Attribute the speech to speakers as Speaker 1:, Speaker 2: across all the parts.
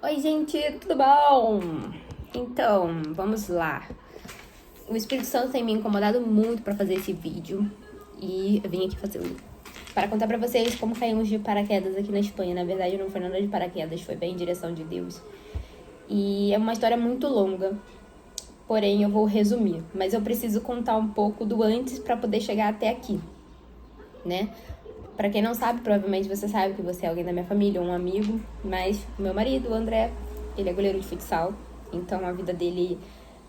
Speaker 1: Oi, gente, tudo bom? Então, vamos lá. O Espírito Santo tem me incomodado muito para fazer esse vídeo e eu vim aqui fazê-lo para contar para vocês como caímos de paraquedas aqui na Espanha. Na verdade, não foi nada de paraquedas, foi bem em direção de Deus. E é uma história muito longa, porém eu vou resumir. Mas eu preciso contar um pouco do antes para poder chegar até aqui, né? Pra quem não sabe, provavelmente você sabe que você é alguém da minha família, um amigo, mas o meu marido, o André, ele é goleiro de futsal, então a vida dele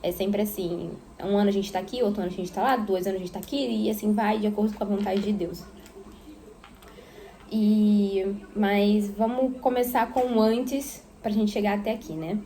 Speaker 1: é sempre assim, um ano a gente tá aqui, outro ano a gente tá lá, 2 anos a gente tá aqui, e assim vai de acordo com a vontade de Deus. Mas vamos começar com o antes pra gente chegar até aqui, né?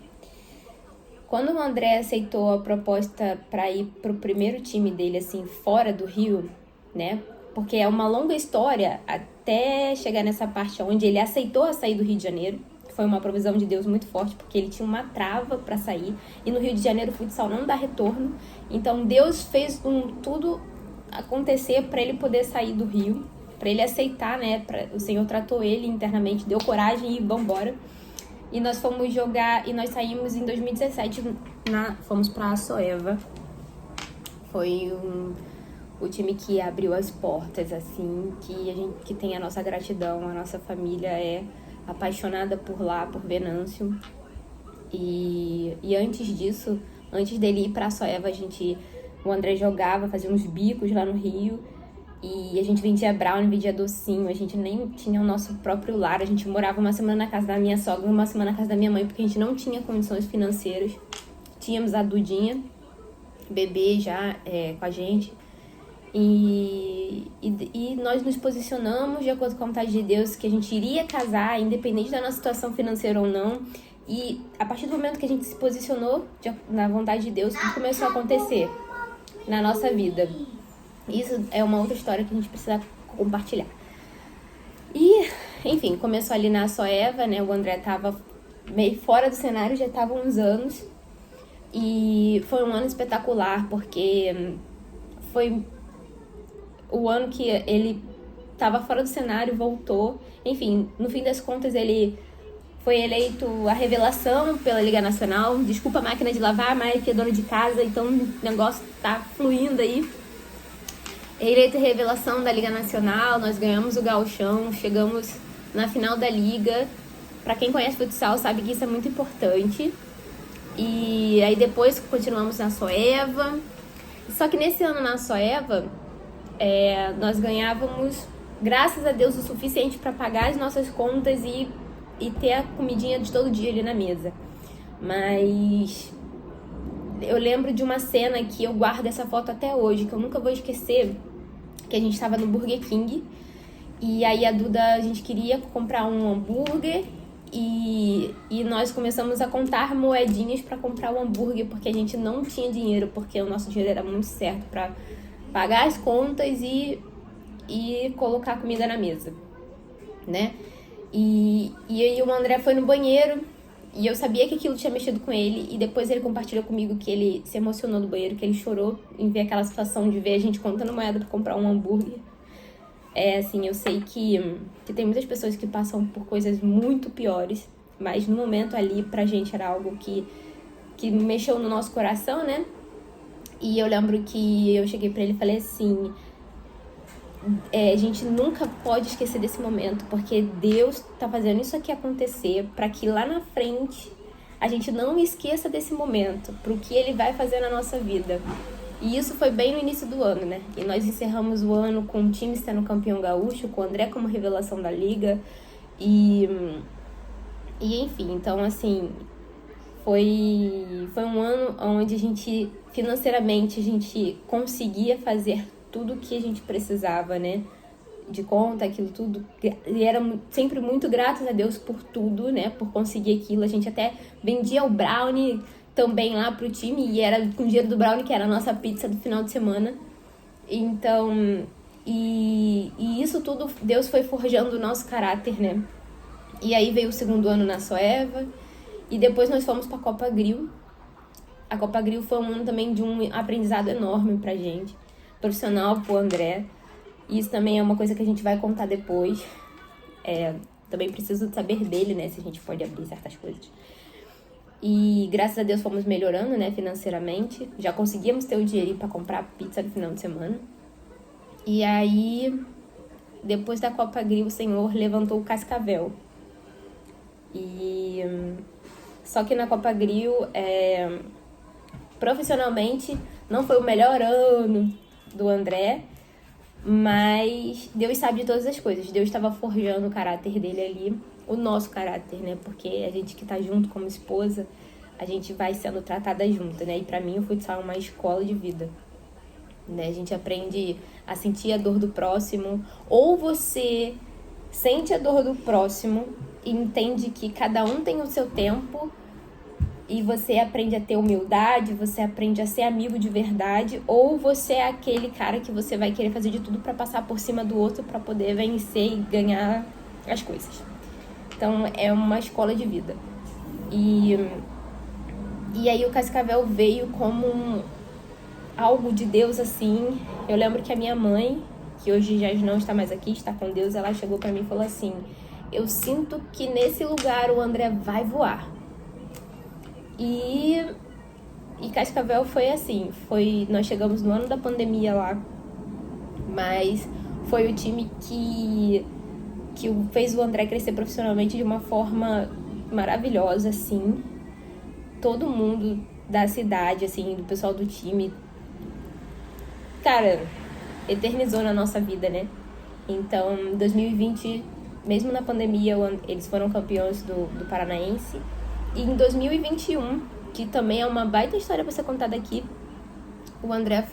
Speaker 1: Quando o André aceitou a proposta pra ir pro primeiro time dele, assim, fora do Rio, né? Porque é uma longa história até chegar nessa parte onde ele aceitou sair do Rio de Janeiro. Foi uma provisão de Deus muito forte, porque ele tinha uma trava para sair. E no Rio de Janeiro o futsal não dá retorno. Então Deus fez tudo acontecer para ele poder sair do Rio, para ele aceitar, né? O Senhor tratou ele internamente, deu coragem e vambora. E nós fomos jogar, e nós saímos em 2017, fomos pra Soeva. Foi o time que abriu as portas, assim, que tem a nossa gratidão, a nossa família é apaixonada por lá, por Venâncio. E antes disso, antes dele ir pra Soeva, o André jogava, fazia uns bicos lá no Rio, e a gente vendia brownie, vendia docinho, a gente nem tinha o nosso próprio lar, a gente morava uma semana na casa da minha sogra, uma semana na casa da minha mãe, porque a gente não tinha condições financeiras. Tínhamos a Dudinha, bebê já com a gente, e nós nos posicionamos de acordo com a vontade de Deus, que a gente iria casar, independente da nossa situação financeira ou não. E a partir do momento que a gente se posicionou na vontade de Deus, tudo começou a acontecer na nossa vida. Isso é uma outra história que a gente precisa compartilhar. E, enfim, começou ali na Soeva, né? O André tava meio fora do cenário, já tava há uns anos. E foi um ano espetacular, porque foi o ano que ele tava fora do cenário, voltou. Enfim, no fim das contas, ele foi eleito a revelação pela Liga Nacional. Desculpa a máquina de lavar, mas que é dono de casa, então o negócio tá fluindo aí. Eleito a revelação da Liga Nacional, nós ganhamos o Gauchão, chegamos na final da Liga. Pra quem conhece futsal sabe que isso é muito importante. E aí depois continuamos na Soeva. Só que nesse ano na Soeva, nós ganhávamos, graças a Deus, o suficiente para pagar as nossas contas e ter a comidinha de todo dia ali na mesa. Mas eu lembro de uma cena que eu guardo essa foto até hoje, que eu nunca vou esquecer, que a gente estava no Burger King, e aí a gente queria comprar um hambúrguer, e nós começamos a contar moedinhas para comprar o hambúrguer, porque a gente não tinha dinheiro, porque o nosso dinheiro era muito certo para pagar as contas e colocar comida na mesa, né? E aí o André foi no banheiro, e eu sabia que aquilo tinha mexido com ele, e depois ele compartilhou comigo que ele se emocionou no banheiro, que ele chorou em ver aquela situação de ver a gente contando moeda pra comprar um hambúrguer. Assim, eu sei que tem muitas pessoas que passam por coisas muito piores, mas no momento ali, pra gente, era algo que mexeu no nosso coração, né? E eu lembro que eu cheguei pra ele e falei assim: a gente nunca pode esquecer desse momento, porque Deus tá fazendo isso aqui acontecer para que lá na frente a gente não esqueça desse momento, pro que Ele vai fazer na nossa vida. E isso foi bem no início do ano, né? E nós encerramos o ano com o time sendo campeão gaúcho, com o André como revelação da liga. E enfim, então assim, foi um ano onde a gente, financeiramente, a gente conseguia fazer tudo que a gente precisava, né? De conta, aquilo tudo. E era sempre muito gratos a Deus por tudo, né? Por conseguir aquilo. A gente até vendia o brownie também lá pro time, e era com o dinheiro do brownie, que era a nossa pizza do final de semana. Então, e isso tudo, Deus foi forjando o nosso caráter, né? E aí veio o segundo ano na Soeva, e depois nós fomos pra Copa Grill. A Copa Grill foi um ano também de um aprendizado enorme pra gente, profissional pro André. E isso também é uma coisa que a gente vai contar depois. Também preciso saber dele, né, se a gente pode abrir certas coisas. E graças a Deus fomos melhorando, né, financeiramente. Já conseguíamos ter o dinheirinho para comprar pizza no final de semana. E aí, depois da Copa Grill, o Senhor levantou o Cascavel. E só que na Copa Grill, profissionalmente, não foi o melhor ano do André, mas Deus sabe de todas as coisas. Deus estava forjando o caráter dele ali, o nosso caráter, né? Porque a gente que tá junto como esposa, a gente vai sendo tratada junto, né? E pra mim o futsal é uma escola de vida, né? A gente aprende a sentir a dor do próximo, ou você sente a dor do próximo e entende que cada um tem o seu tempo, e você aprende a ter humildade, você aprende a ser amigo de verdade, ou você é aquele cara que você vai querer fazer de tudo pra passar por cima do outro pra poder vencer e ganhar as coisas. Então é uma escola de vida. E aí o Cascavel veio como algo de Deus, assim. Eu lembro que a minha mãe, que hoje já não está mais aqui, está com Deus, ela chegou pra mim e falou assim: eu sinto que nesse lugar o André vai voar. E Cascavel foi assim, nós chegamos no ano da pandemia lá, mas foi o time que fez o André crescer profissionalmente de uma forma maravilhosa, assim. Todo mundo da cidade, assim, do pessoal do time, cara, eternizou na nossa vida, né? Então, em 2020, mesmo na pandemia, eles foram campeões do Paranaense. E em 2021, que também é uma baita história pra ser contada aqui, o André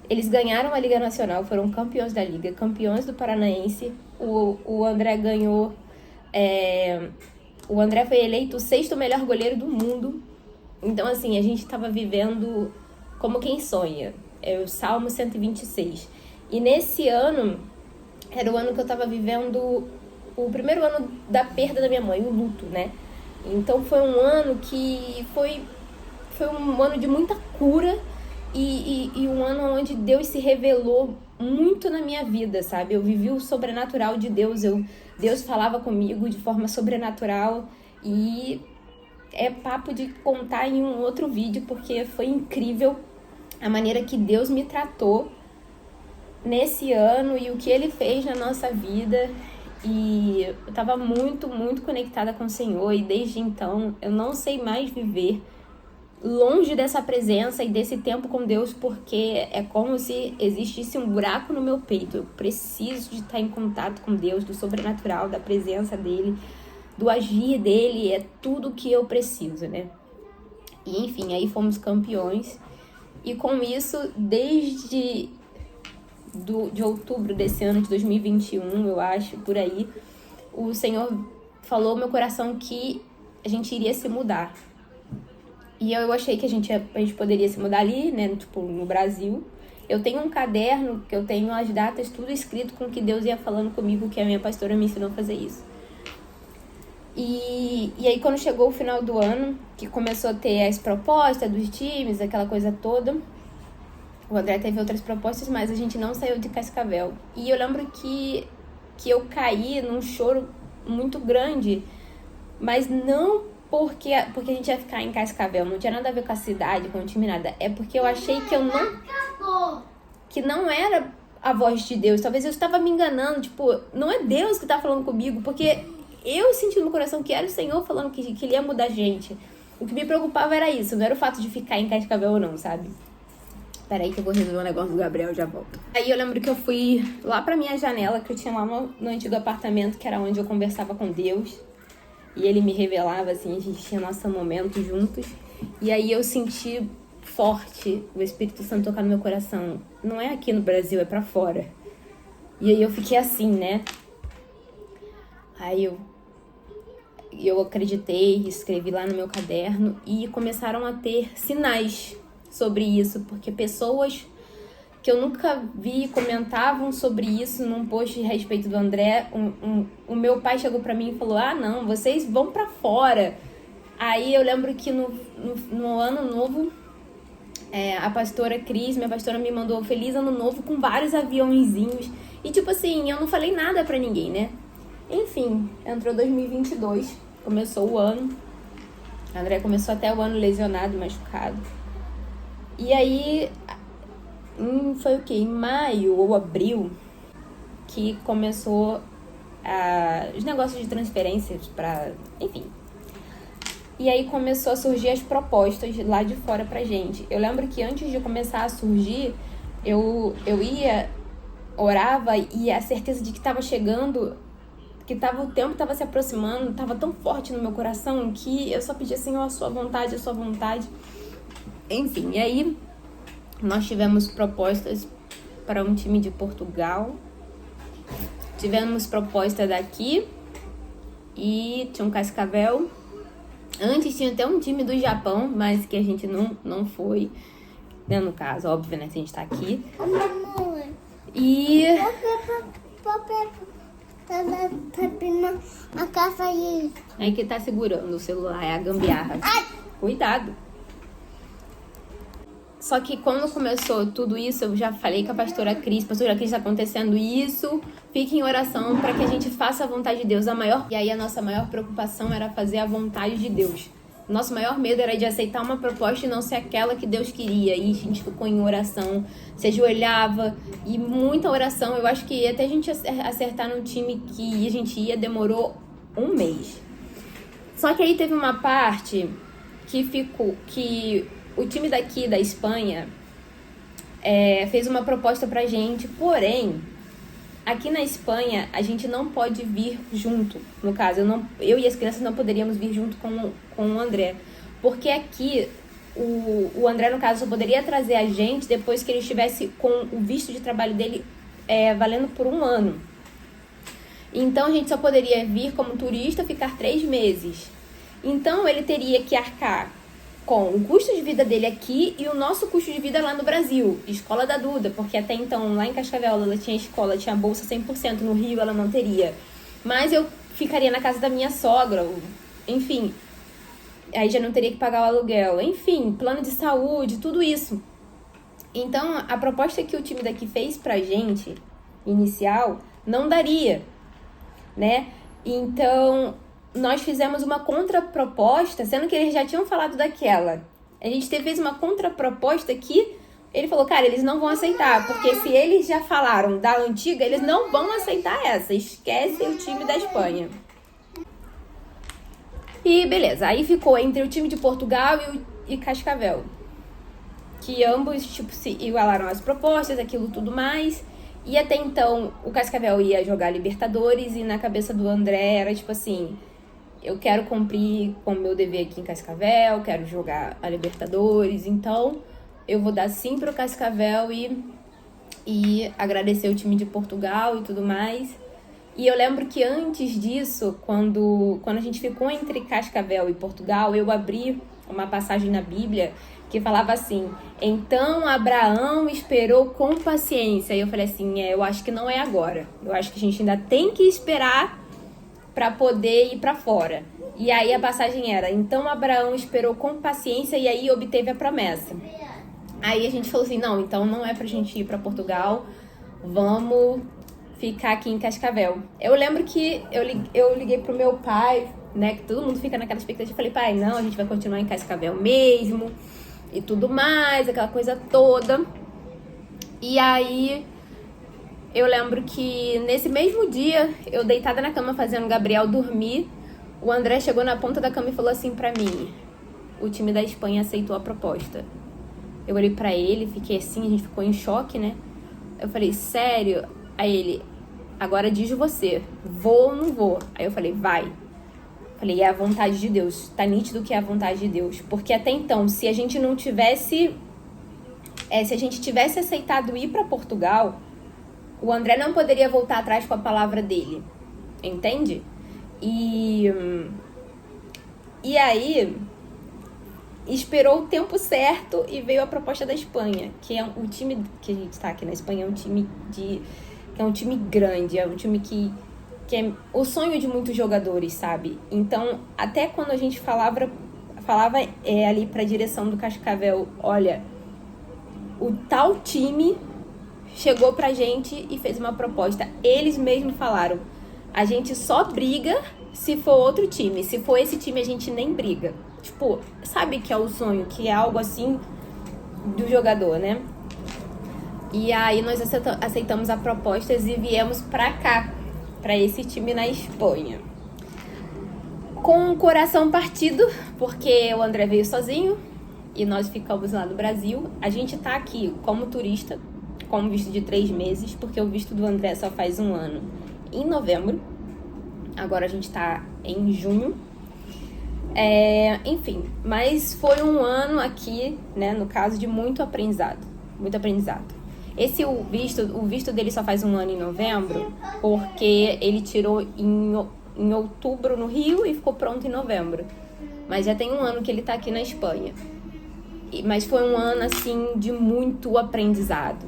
Speaker 1: eles ganharam a Liga Nacional, foram campeões da Liga, campeões do Paranaense. O André ganhou... o André foi eleito o 6º melhor goleiro do mundo. Então, assim, a gente tava vivendo como quem sonha. É o Salmo 126. E nesse ano, era o ano que eu tava vivendo o primeiro ano da perda da minha mãe, o luto, né? Então foi um ano que foi um ano de muita cura e um ano onde Deus se revelou muito na minha vida, sabe? Eu vivi o sobrenatural de Deus, Deus falava comigo de forma sobrenatural, e é papo de contar em um outro vídeo, porque foi incrível a maneira que Deus me tratou nesse ano e o que Ele fez na nossa vida. E eu tava muito, muito conectada com o Senhor, e desde então eu não sei mais viver longe dessa presença e desse tempo com Deus, porque é como se existisse um buraco no meu peito. Eu preciso de estar em contato com Deus, do sobrenatural, da presença dele, do agir dele, é tudo que eu preciso, né? E enfim, aí fomos campeões, e com isso, desde de outubro desse ano de 2021, eu acho, por aí, o Senhor falou ao meu coração que a gente iria se mudar. E eu achei que a gente poderia se mudar ali, né, tipo, no Brasil. Eu tenho um caderno que eu tenho as datas, tudo escrito com o que Deus ia falando comigo, que a minha pastora me ensinou a fazer isso. E aí quando chegou o final do ano, que começou a ter as propostas dos times, aquela coisa toda, o André teve outras propostas, mas a gente não saiu de Cascavel. E eu lembro que eu caí num choro muito grande, mas não porque a gente ia ficar em Cascavel, não tinha nada a ver com a cidade, com o time, nada. É porque eu achei que não era a voz de Deus. Talvez eu estava me enganando, tipo, não é Deus que tá falando comigo, porque eu senti no meu coração que era o Senhor falando que ele ia mudar a gente. O que me preocupava era isso, não era o fato de ficar em Cascavel ou não, sabe? Peraí que eu vou resolver um negócio do Gabriel, já volto. Aí eu lembro que eu fui lá pra minha janela, que eu tinha lá no antigo apartamento, que era onde eu conversava com Deus. E ele me revelava, assim, a gente tinha nosso momento juntos. E aí eu senti forte o Espírito Santo tocar no meu coração. Não é aqui no Brasil, é pra fora. E aí eu fiquei assim, né? Aí eu acreditei, escrevi lá no meu caderno, e começaram a ter sinais sobre isso, porque pessoas que eu nunca vi comentavam sobre isso num post a respeito do André. O meu pai chegou pra mim e falou: ah, não, vocês vão pra fora. Aí eu lembro que no ano novo, a pastora Cris, minha pastora, me mandou Feliz Ano Novo com vários aviãozinhos. E tipo assim, eu não falei nada pra ninguém, né? Enfim, entrou 2022, começou o ano. O André começou até o ano lesionado, machucado. E aí, foi o quê? Em maio ou abril, que começou os negócios de transferências pra... Enfim. E aí começou a surgir as propostas lá de fora pra gente. Eu lembro que antes de começar a surgir, eu ia, orava e a certeza de que tava chegando, o tempo tava se aproximando, tava tão forte no meu coração que eu só pedia, Senhor, a sua vontade, a sua vontade. Enfim, e aí nós tivemos propostas para um time de Portugal, tivemos proposta daqui e tinha um Cascavel. Antes tinha até um time do Japão, mas que a gente não foi, né, no caso, óbvio, né, que a gente tá aqui. E... É que tá segurando o celular, é a gambiarra. Cuidado. Só que quando começou tudo isso, eu já falei com a pastora Cris, tá acontecendo isso, fique em oração para que a gente faça a vontade de Deus. E aí a nossa maior preocupação era fazer a vontade de Deus. Nosso maior medo era de aceitar uma proposta e não ser aquela que Deus queria. E a gente ficou em oração, se ajoelhava, e muita oração. Eu acho que até a gente acertar no time que a gente ia, demorou um mês. Só que aí teve uma parte que o time daqui da Espanha fez uma proposta pra gente, porém, aqui na Espanha a gente não pode vir junto. No caso, eu e as crianças não poderíamos vir junto com o André, porque aqui o André, no caso, só poderia trazer a gente depois que ele estivesse com o visto de trabalho dele valendo por 1 ano. Então a gente só poderia vir como turista, ficar 3 meses. Então ele teria que arcar com o custo de vida dele aqui e o nosso custo de vida lá no Brasil, escola da Duda, porque até então lá em Cascavel ela tinha escola, tinha bolsa 100%, no Rio ela não teria. Mas eu ficaria na casa da minha sogra, enfim, aí já não teria que pagar o aluguel, enfim, plano de saúde, tudo isso. Então a proposta que o time daqui fez pra gente, inicial, não daria, né? Então nós fizemos uma contraproposta, sendo que eles já tinham falado daquela. A gente fez uma contraproposta que ele falou, cara, eles não vão aceitar, porque se eles já falaram da antiga, eles não vão aceitar essa. Esquece o time da Espanha. E beleza, aí ficou entre o time de Portugal e Cascavel, que ambos se igualaram às propostas, aquilo tudo mais. E até então o Cascavel ia jogar Libertadores e na cabeça do André era tipo assim, eu quero cumprir com o meu dever aqui em Cascavel, quero jogar a Libertadores, então eu vou dar sim pro Cascavel e agradecer o time de Portugal e tudo mais. E eu lembro que antes disso, quando a gente ficou entre Cascavel e Portugal, eu abri uma passagem na Bíblia que falava assim, então Abraão esperou com paciência. E eu falei assim, eu acho que não é agora. Eu acho que a gente ainda tem que esperar para poder ir para fora. E aí a passagem era, então Abraão esperou com paciência e aí obteve a promessa. Aí a gente falou assim, não, então não é pra gente ir para Portugal, vamos ficar aqui em Cascavel. Eu lembro que eu liguei pro meu pai, né, que todo mundo fica naquela expectativa, falei, pai, não, a gente vai continuar em Cascavel mesmo, e tudo mais, aquela coisa toda. E aí eu lembro que nesse mesmo dia, eu deitada na cama fazendo o Gabriel dormir, o André chegou na ponta da cama e falou assim pra mim, o time da Espanha aceitou a proposta. Eu olhei pra ele, fiquei assim, a gente ficou em choque, né? Eu falei, sério? Aí ele, agora diz você, vou ou não vou? Aí eu falei, vai. Falei, é a vontade de Deus, tá nítido que é a vontade de Deus. Porque até então, se a gente não tivesse... se a gente tivesse aceitado ir pra Portugal, o André não poderia voltar atrás com a palavra dele, entende? E aí, esperou o tempo certo e veio a proposta da Espanha, que é o time que a gente está aqui na Espanha, é um time que é um time grande, é um time que é o sonho de muitos jogadores, sabe? Então, até quando a gente falava ali para a direção do Cascavel, olha, o tal time chegou pra gente e fez uma proposta. Eles mesmos falaram, a gente só briga se for outro time. Se for esse time, a gente nem briga. Tipo, sabe que é o sonho, que é algo assim do jogador, né? E aí nós aceitamos a proposta e viemos pra cá, pra esse time na Espanha. Com o coração partido, porque o André veio sozinho e nós ficamos lá no Brasil. A gente tá aqui como turista, com visto de 3 meses, porque o visto do André só faz 1 ano em novembro. Agora a gente tá em junho. Enfim, mas foi um ano aqui, né, no caso, de muito aprendizado. Muito aprendizado. O visto dele só faz 1 ano em novembro, porque ele tirou em outubro no Rio e ficou pronto em novembro. Mas já tem 1 ano que ele tá aqui na Espanha. Mas foi um ano, assim, de muito aprendizado.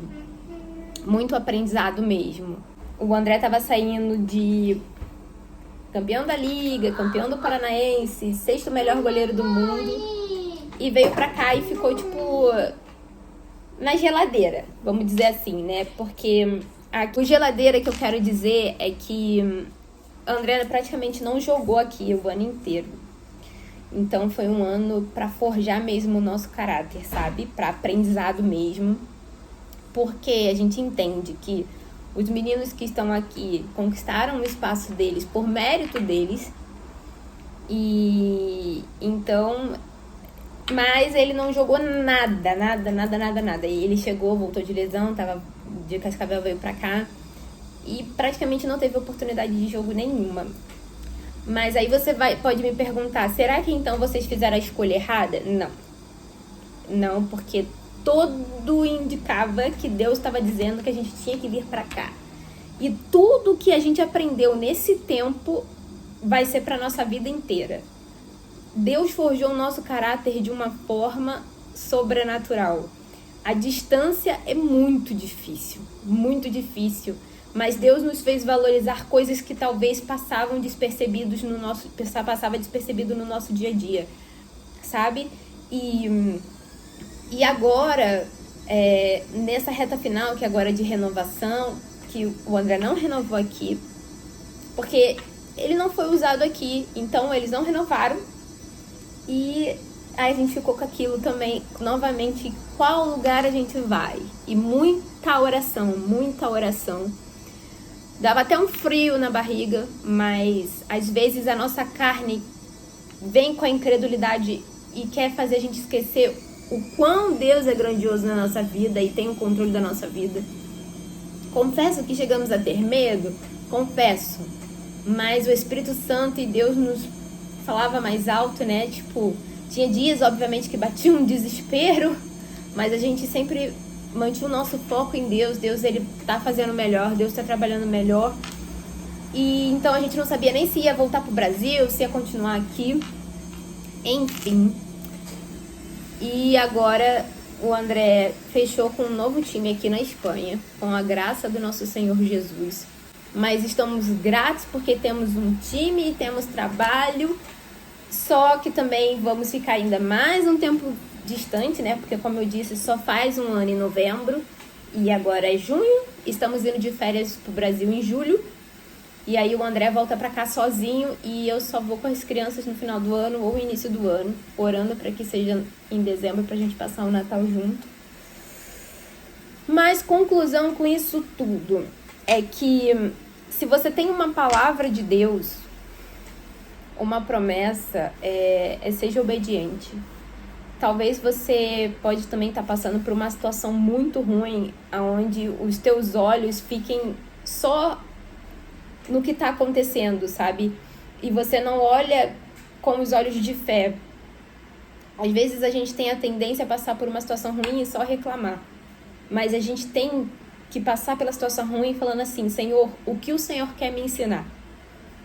Speaker 1: Muito aprendizado mesmo. O André tava saindo de campeão da Liga, campeão do Paranaense, 6º melhor goleiro do mundo. E veio pra cá e ficou, tipo, na geladeira, vamos dizer assim, né? Porque a geladeira que eu quero dizer é que a André praticamente não jogou aqui o ano inteiro. Então foi um ano pra forjar mesmo o nosso caráter, sabe? Pra aprendizado mesmo. Porque a gente entende que os meninos que estão aqui conquistaram o espaço deles por mérito deles. E então, mas ele não jogou nada. E ele chegou, voltou de lesão, tava de Cascavel, veio pra cá e praticamente não teve oportunidade de jogo nenhuma. Mas aí você pode me perguntar, será que então vocês fizeram a escolha errada? Não, porque tudo indicava que Deus estava dizendo que a gente tinha que vir pra cá. E tudo que a gente aprendeu nesse tempo vai ser pra nossa vida inteira. Deus forjou o nosso caráter de uma forma sobrenatural. A distância é muito difícil, mas Deus nos fez valorizar coisas que talvez passava despercebido no nosso dia a dia, sabe? E agora, nessa reta final, que agora é de renovação, que o André não renovou aqui, porque ele não foi usado aqui, então eles não renovaram. E aí a gente ficou com aquilo também, novamente, qual lugar a gente vai? E muita oração. Dava até um frio na barriga, mas às vezes a nossa carne vem com a incredulidade e quer fazer a gente esquecer o quão Deus é grandioso na nossa vida e tem o controle da nossa vida. Confesso que chegamos a ter medo, confesso, mas o Espírito Santo e Deus nos falava mais alto, né? Tipo, tinha dias, obviamente, que batia um desespero, mas a gente sempre mantinha o nosso foco em Deus. Deus, ele tá fazendo melhor, Deus tá trabalhando melhor. E então a gente não sabia nem se ia voltar pro Brasil, se ia continuar aqui. Enfim. E agora o André fechou com um novo time aqui na Espanha, com a graça do nosso Senhor Jesus. Mas estamos gratos porque temos um time, temos trabalho, só que também vamos ficar ainda mais um tempo distante, né? Porque, como eu disse, só faz 1 ano em novembro e agora é junho. Estamos indo de férias pro Brasil em julho. E aí o André volta pra cá sozinho e eu só vou com as crianças no final do ano ou início do ano, orando para que seja em dezembro pra gente passar o Natal junto. Mas conclusão com isso tudo é que se você tem uma palavra de Deus, uma promessa, seja obediente. Talvez você pode também estar passando por uma situação muito ruim, onde os teus olhos fiquem só no que está acontecendo, sabe? E você não olha com os olhos de fé. Às vezes a gente tem a tendência a passar por uma situação ruim e só reclamar. Mas a gente tem que passar pela situação ruim falando assim, Senhor, o que o Senhor quer me ensinar?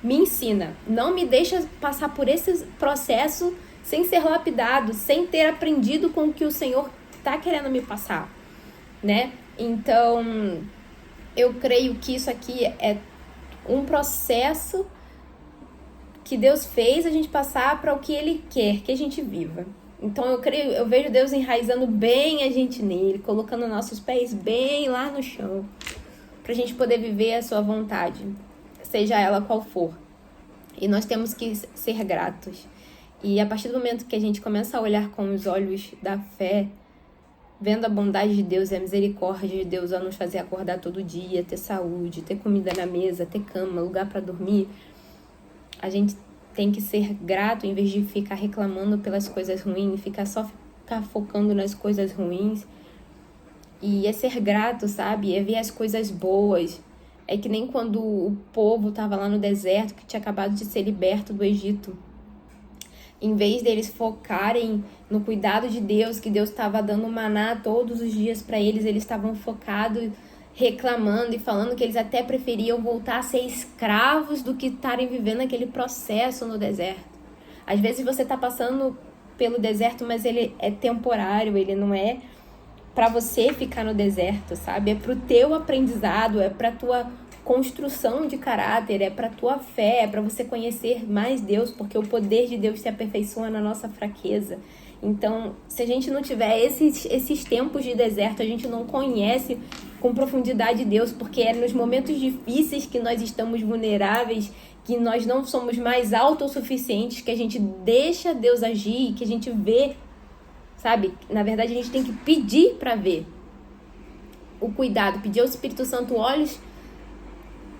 Speaker 1: Me ensina. Não me deixa passar por esse processo sem ser lapidado, sem ter aprendido com o que o Senhor está querendo me passar, né? Então, eu creio que isso aqui é um processo que Deus fez a gente passar para o que Ele quer que a gente viva. Então eu vejo Deus enraizando bem a gente nele, colocando nossos pés bem lá no chão, pra gente poder viver a sua vontade, seja ela qual for. E nós temos que ser gratos. E a partir do momento que a gente começa a olhar com os olhos da fé, vendo a bondade de Deus e a misericórdia de Deus a nos fazer acordar todo dia, ter saúde, ter comida na mesa, ter cama, lugar para dormir, a gente tem que ser grato em vez de ficar reclamando pelas coisas ruins, ficar focando nas coisas ruins. E é ser grato, sabe? É ver as coisas boas. É que nem quando o povo estava lá no deserto, que tinha acabado de ser liberto do Egito. Em vez deles focarem no cuidado de Deus, que Deus estava dando maná todos os dias para eles, eles estavam focados, reclamando e falando que eles até preferiam voltar a ser escravos do que estarem vivendo aquele processo no deserto. Às vezes você está passando pelo deserto, mas ele é temporário, ele não é para você ficar no deserto, sabe? É pro teu aprendizado, é pra tua construção de caráter, é pra tua fé, é pra você conhecer mais Deus, porque o poder de Deus se aperfeiçoa na nossa fraqueza. Então, se a gente não tiver esses tempos de deserto, a gente não conhece com profundidade Deus, porque é nos momentos difíceis que nós estamos vulneráveis, que nós não somos mais autossuficientes, que a gente deixa Deus agir, que a gente vê, sabe? Na verdade, a gente tem que pedir para ver o cuidado, pedir ao Espírito Santo olhos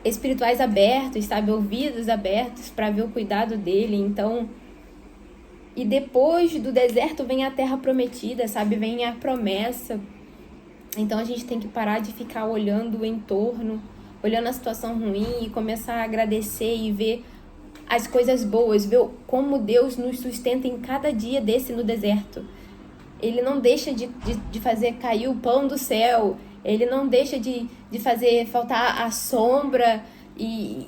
Speaker 1: espirituais abertos, sabe? Ouvidos abertos para ver o cuidado dele. Então, e depois do deserto vem a terra prometida, sabe? Vem a promessa. Então, a gente tem que parar de ficar olhando o entorno, olhando a situação ruim e começar a agradecer e ver as coisas boas, ver como Deus nos sustenta em cada dia desse no deserto. Ele não deixa de fazer cair o pão do céu. Ele não deixa de fazer faltar a sombra. E,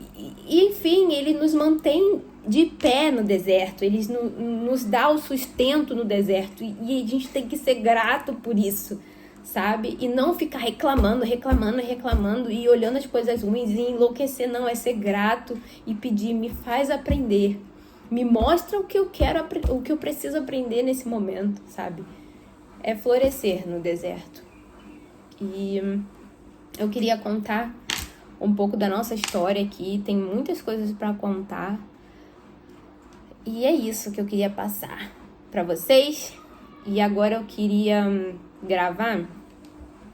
Speaker 1: enfim, ele nos mantém de pé no deserto. Ele nos dá o sustento no deserto. E a gente tem que ser grato por isso, sabe? E não ficar reclamando e olhando as coisas ruins e enlouquecer. Não, é ser grato e pedir, me faz aprender. Me mostra o que eu quero, o que eu preciso aprender nesse momento, sabe? É florescer no deserto. E eu queria contar um pouco da nossa história aqui. Tem muitas coisas para contar. E é isso que eu queria passar para vocês. E agora eu queria gravar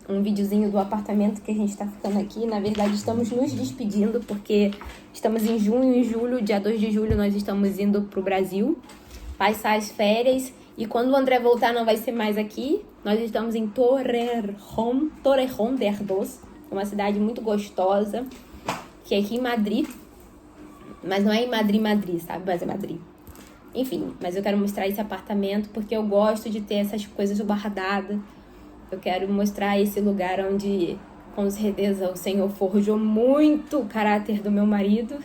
Speaker 1: um videozinho do apartamento que a gente tá ficando aqui. Na verdade, estamos nos despedindo porque estamos em junho e julho. Dia 2 de julho nós estamos indo pro Brasil passar as férias. E quando o André voltar, não vai ser mais aqui. Nós estamos em Torrejón de Ardoz, uma cidade muito gostosa, que é aqui em Madrid. Mas não é em Madrid, sabe? Mas é Madrid. Enfim, mas eu quero mostrar esse apartamento porque eu gosto de ter essas coisas guardadas. Eu quero mostrar esse lugar onde, com certeza, o Senhor forjou muito o caráter do meu marido.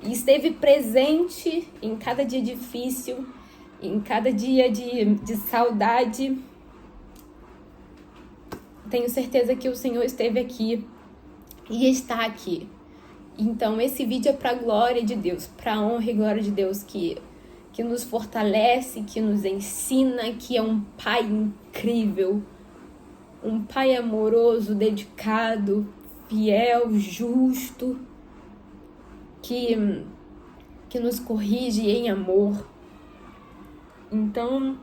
Speaker 1: E esteve presente em cada dia difícil, em cada dia de saudade. Tenho certeza que o Senhor esteve aqui e está aqui. Então, esse vídeo é para a glória de Deus, para a honra e glória de Deus, que nos fortalece, que nos ensina, que é um pai incrível, um pai amoroso, dedicado, fiel, justo, que nos corrige em amor. Então,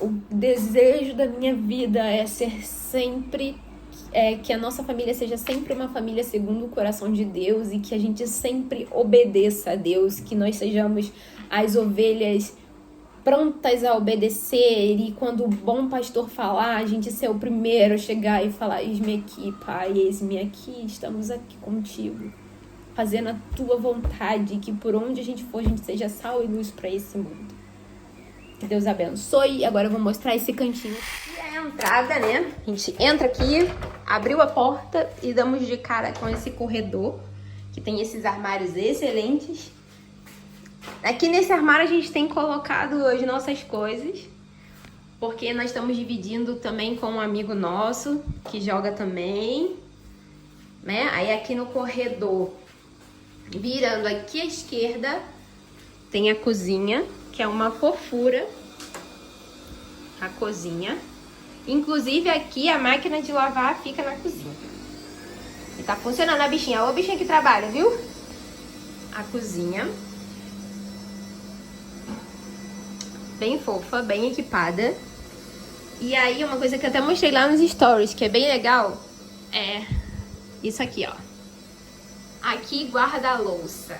Speaker 1: o desejo da minha vida é ser sempre, que a nossa família seja sempre uma família segundo o coração de Deus e que a gente sempre obedeça a Deus, que nós sejamos as ovelhas prontas a obedecer e quando o bom pastor falar, a gente ser o primeiro a chegar e falar, eis-me aqui, Pai, eis-me aqui, estamos aqui contigo, fazendo a tua vontade, que por onde a gente for, a gente seja sal e luz para esse mundo. Que Deus abençoe. Agora eu vou mostrar esse cantinho. E a entrada, né? A gente entra aqui, abriu a porta e damos de cara com esse corredor, que tem esses armários excelentes. Aqui nesse armário a gente tem colocado as nossas coisas, porque nós estamos dividindo também com um amigo nosso, que joga também, né? Aí aqui no corredor, virando aqui à esquerda, tem a cozinha, que é uma fofura, a cozinha. Inclusive aqui a máquina de lavar fica na cozinha. E tá funcionando a bichinha. Ô bichinha que trabalha, viu? a cozinha. Bem fofa, bem equipada. E aí, uma coisa que eu até mostrei lá nos stories, que é bem legal, é isso aqui, ó. Aqui, guarda-louça.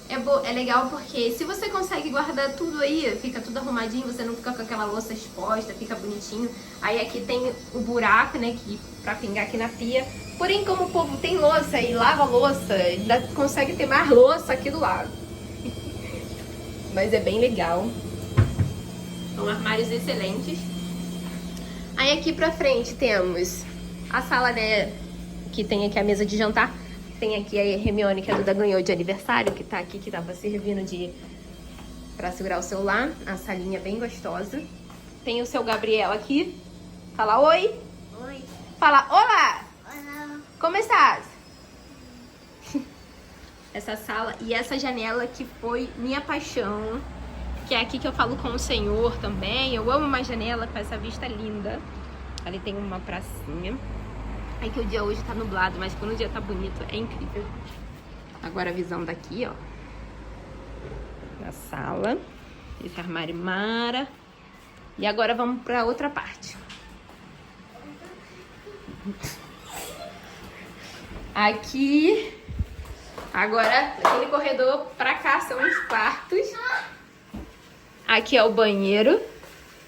Speaker 1: É legal porque se você consegue guardar tudo aí, fica tudo arrumadinho, você não fica com aquela louça exposta, fica bonitinho. Aí aqui tem o buraco, né, pra pingar aqui na pia. Porém, como o povo tem louça e lava louça, ainda consegue ter mais louça aqui do lado. Mas é bem legal. São armários excelentes. Aí aqui pra frente temos a sala, né, que tem aqui a mesa de jantar. Tem aqui a Hermione, que a Duda ganhou de aniversário, que tá aqui, que tava servindo pra segurar o celular. A salinha bem gostosa. Tem o seu Gabriel aqui. Fala oi.
Speaker 2: Oi.
Speaker 1: Fala olá.
Speaker 2: Olá.
Speaker 1: Como estás? Essa sala e essa janela que foi minha paixão. Que é aqui que eu falo com o Senhor também. Eu amo uma janela com essa vista linda. Ali tem uma pracinha. É que o dia hoje tá nublado, mas quando o dia tá bonito, é incrível. Agora a visão daqui, ó. Da sala. Esse armário mara. E agora vamos pra outra parte. Aqui. Agora, aquele corredor pra cá são os quartos. Aqui é o banheiro.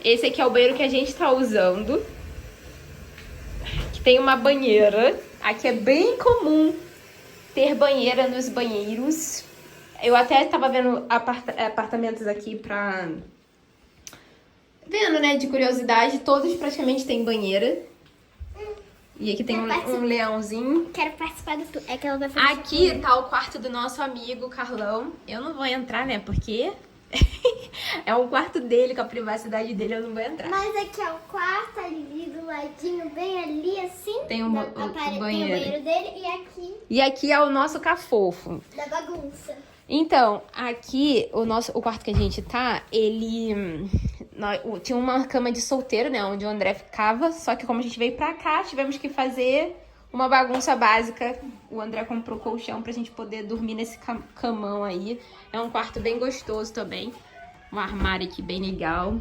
Speaker 1: Esse aqui é o banheiro que a gente tá usando. Tem uma banheira. Aqui é bem comum ter banheira nos banheiros. Eu até tava vendo apartamentos aqui pra... Vendo, né, de curiosidade. Todos praticamente têm banheira. E aqui tem um leãozinho.
Speaker 2: Quero participar do... É que ela vai fazer...
Speaker 1: Aqui tá o quarto do nosso amigo Carlão. Eu não vou entrar, né, porque... é um quarto dele, com a privacidade dele, eu não vou entrar.
Speaker 2: Mas aqui é o quarto, ali do ladinho, bem ali, assim.
Speaker 1: Tem o banheiro.
Speaker 2: Tem o banheiro dele e aqui...
Speaker 1: E aqui é o nosso cafofo.
Speaker 2: Da bagunça.
Speaker 1: Então, aqui, o quarto que a gente tá, ele... tinha uma cama de solteiro, né, onde o André ficava. Só que como a gente veio pra cá, tivemos que fazer uma bagunça básica. O André comprou colchão pra gente poder dormir nesse camão aí. É um quarto bem gostoso também. Um armário aqui bem legal.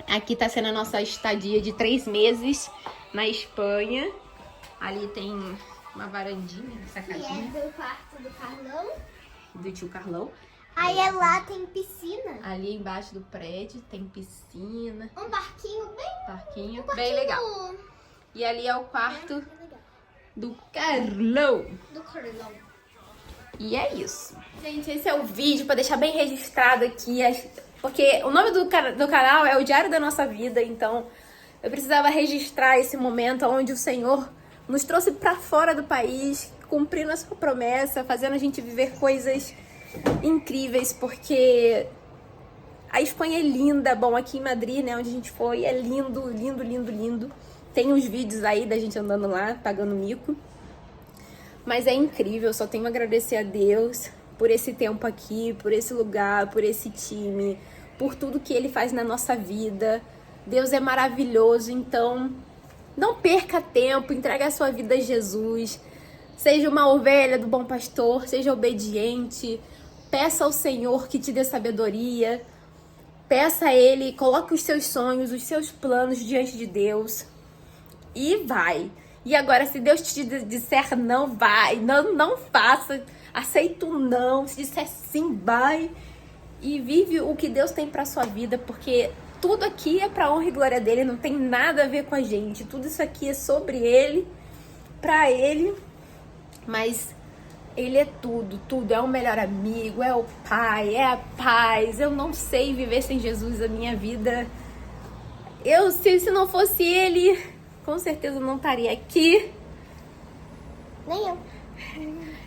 Speaker 1: Aqui tá sendo a nossa estadia de 3 meses na Espanha. Ali tem uma varandinha, sacadinha.
Speaker 2: E é do quarto do Carlão.
Speaker 1: Do tio Carlão.
Speaker 2: Aí lá tem piscina.
Speaker 1: Ali embaixo do prédio tem piscina.
Speaker 2: Um parquinho
Speaker 1: Bem legal. E ali é o quarto do Carlão.
Speaker 2: Do Carlão.
Speaker 1: E é isso. Gente, esse é o vídeo pra deixar bem registrado aqui. Porque o nome do canal é o Diário da Nossa Vida. Então eu precisava registrar esse momento onde o Senhor nos trouxe pra fora do país, cumprindo a sua promessa, fazendo a gente viver coisas incríveis, porque a Espanha é linda. Bom, aqui em Madrid, né, onde a gente foi, é lindo, lindo, lindo, lindo. Tem uns vídeos aí da gente andando lá, pagando mico. Mas é incrível, só tenho a agradecer a Deus por esse tempo aqui, por esse lugar, por esse time, por tudo que Ele faz na nossa vida. Deus é maravilhoso, então não perca tempo, entregue a sua vida a Jesus. Seja uma ovelha do bom pastor, seja obediente. Peça ao Senhor que te dê sabedoria. Peça a Ele, coloque os seus sonhos, os seus planos diante de Deus. E vai. E agora, se Deus te disser não, vai. Não faça. Aceita o não. Se disser sim, vai. E vive o que Deus tem pra sua vida. Porque tudo aqui é pra honra e glória dele. Não tem nada a ver com a gente. Tudo isso aqui é sobre ele. Pra ele. Mas ele é tudo. Tudo. É o melhor amigo. É o pai. É a paz. Eu não sei viver sem Jesus a minha vida. Se não fosse ele... Com certeza não estaria aqui.
Speaker 2: Nem eu.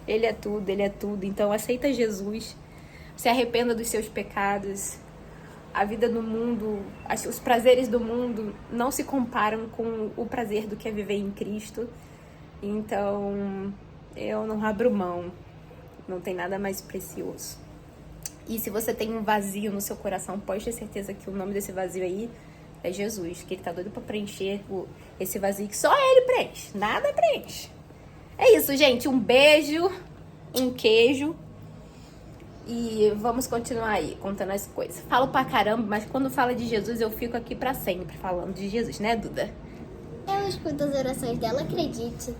Speaker 1: Ele é tudo, ele é tudo. Então aceita Jesus. Se arrependa dos seus pecados. A vida no mundo, os prazeres do mundo não se comparam com o prazer do que é viver em Cristo. Então, eu não abro mão. Não tem nada mais precioso. E se você tem um vazio no seu coração, pode ter certeza que o nome desse vazio aí é Jesus, que ele tá doido pra preencher esse vazio que só ele preenche, nada preenche. É isso, gente, um beijo, um queijo. E vamos continuar aí, contando as coisas. Falo pra caramba, mas quando fala de Jesus, eu fico aqui pra sempre falando de Jesus, né, Duda?
Speaker 2: Eu escuto as orações dela, acredite.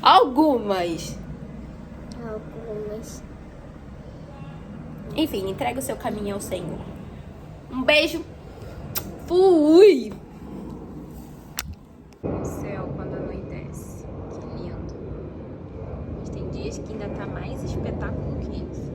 Speaker 1: Algumas.
Speaker 2: Algumas.
Speaker 1: Enfim, entrega o seu caminho ao Senhor. Um beijo. Fui! O céu quando anoitece. Que lindo. Mas tem dias que ainda tá mais espetáculo que isso.